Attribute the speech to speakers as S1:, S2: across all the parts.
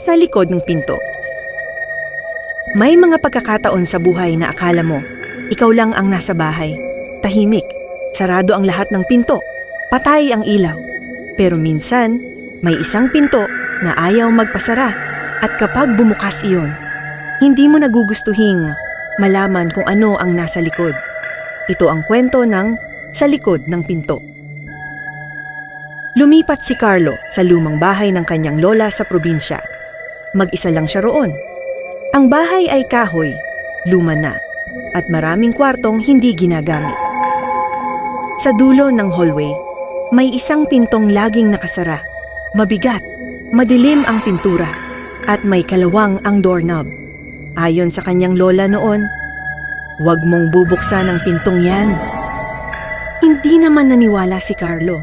S1: sa likod ng pinto. May mga pagkakataon sa buhay na akala mo, ikaw lang ang nasa bahay. Tahimik, sarado ang lahat ng pinto, patay ang ilaw. Pero minsan, may isang pinto na ayaw magpasara at kapag bumukas iyon, hindi mo nagugustuhing malaman kung ano ang nasa likod. Ito ang kwento ng Sa Likod ng Pinto. Lumipat si Carlo sa lumang bahay ng kanyang lola sa probinsya. Mag-isa lang siya roon. Ang bahay ay kahoy, luma na, at maraming kwartong hindi ginagamit. Sa dulo ng hallway, may isang pintong laging nakasara. Mabigat, madilim ang pintura, at may kalawang ang doorknob. Ayon sa kanyang lola noon, "Huwag mong bubuksan ang pintong yan." Hindi naman naniwala si Carlo.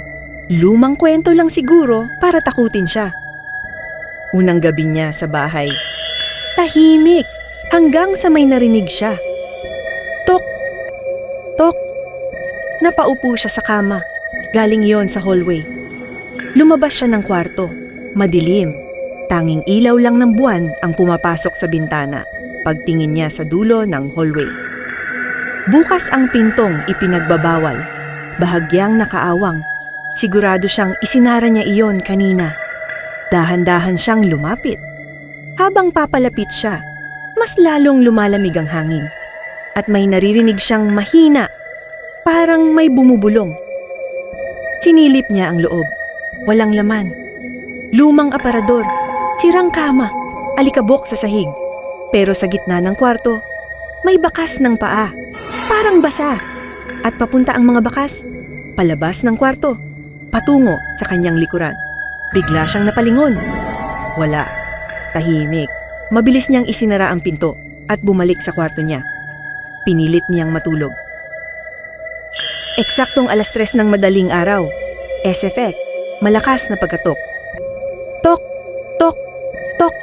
S1: Lumang kwento lang siguro para takutin siya. Unang gabi niya sa bahay, tahimik hanggang sa may narinig siya. Tok! Tok! Napaupo siya sa kama. Galing yon sa hallway. Lumabas siya ng kwarto. Madilim. Tanging ilaw lang ng buwan ang pumapasok sa bintana pagtingin niya sa dulo ng hallway. Bukas ang pintong ipinagbabawal. Bahagyang nakaawang. Sigurado siyang isinara niya iyon kanina. Dahan-dahan siyang lumapit. Habang papalapit siya, mas lalong lumalamig ang hangin. At may naririnig siyang mahina, parang may bumubulong. Sinilip niya ang loob. Walang laman. Lumang aparador, sirang kama, alikabok sa sahig. Pero sa gitna ng kwarto, may bakas ng paa, parang basa. At papunta ang mga bakas, palabas ng kwarto, patungo sa kanyang likuran. Bigla siyang napalingon. Wala. Tahimik. Mabilis niyang isinara ang pinto at bumalik sa kwarto niya. Pinilit niyang matulog. Eksaktong 3:00 ng madaling araw. SFX. Malakas na pagkatok. Tok! Tok! Tok!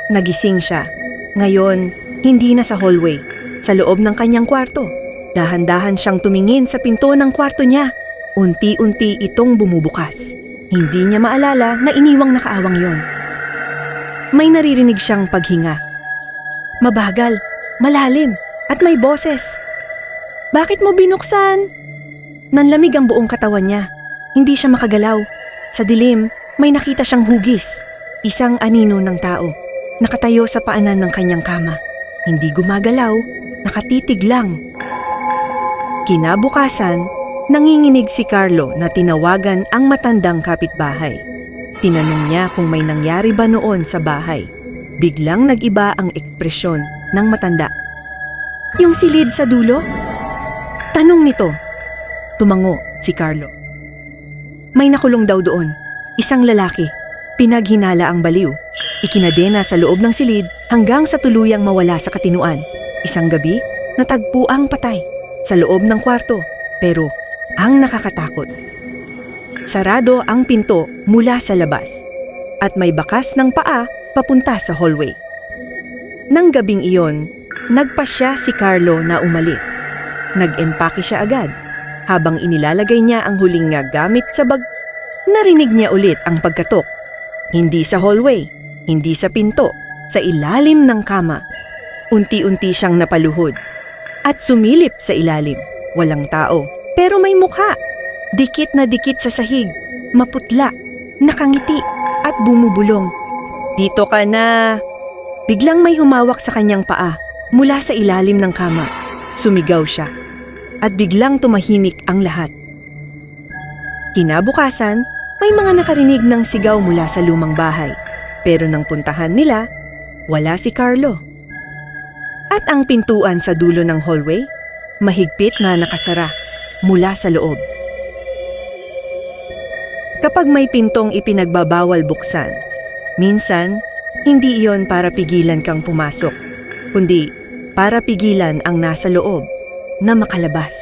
S1: Nagising siya. Ngayon, hindi na sa hallway. Sa loob ng kanyang kwarto. Dahan-dahan siyang tumingin sa pinto ng kwarto niya. Unti-unti itong bumubukas. Hindi niya maalala na iniwang nakaawang yon. May naririnig siyang paghinga. Mabagal, malalim, at may boses. "Bakit mo binuksan?" Nanlamig ang buong katawan niya. Hindi siya makagalaw. Sa dilim, may nakita siyang hugis. Isang anino ng tao. Nakatayo sa paanan ng kanyang kama. Hindi gumagalaw, nakatitig lang. Kinabukasan, nanginginig si Carlo na tinawagan ang matandang kapitbahay. Tinanong niya kung may nangyari ba noon sa bahay. Biglang nag-iba ang ekspresyon ng matanda. "Yung silid sa dulo?" Tanong nito. Tumango si Carlo. May nakulong daw doon. Isang lalaki. Pinaghinala ang baliw. Ikinadena sa loob ng silid hanggang sa tuluyang mawala sa katinuan. Isang gabi, natagpo ang patay sa loob ng kwarto. Pero ang nakakatakot, sarado ang pinto mula sa labas at may bakas ng paa papunta sa hallway. Nang gabing iyon, nagpasya si Carlo na umalis. Nag-empake siya agad. Habang inilalagay niya ang huling gamit sa bag, narinig niya ulit ang pagkatok. Hindi sa hallway, hindi sa pinto, sa ilalim ng kama. Unti-unti siyang napaluhod at sumilip sa ilalim. Walang tao, pero may mukha. Dikit na dikit sa sahig, maputla, nakangiti at bumubulong. "Dito ka na!" Biglang may humawak sa kanyang paa mula sa ilalim ng kama. Sumigaw siya at biglang tumahimik ang lahat. Kinabukasan, may mga nakarinig ng sigaw mula sa lumang bahay. Pero nang puntahan nila, wala si Carlo. At ang pintuan sa dulo ng hallway, mahigpit na nakasara mula sa loob. Kapag may pintong ipinagbabawal buksan, minsan, hindi iyon para pigilan kang pumasok, kundi para pigilan ang nasa loob na makalabas.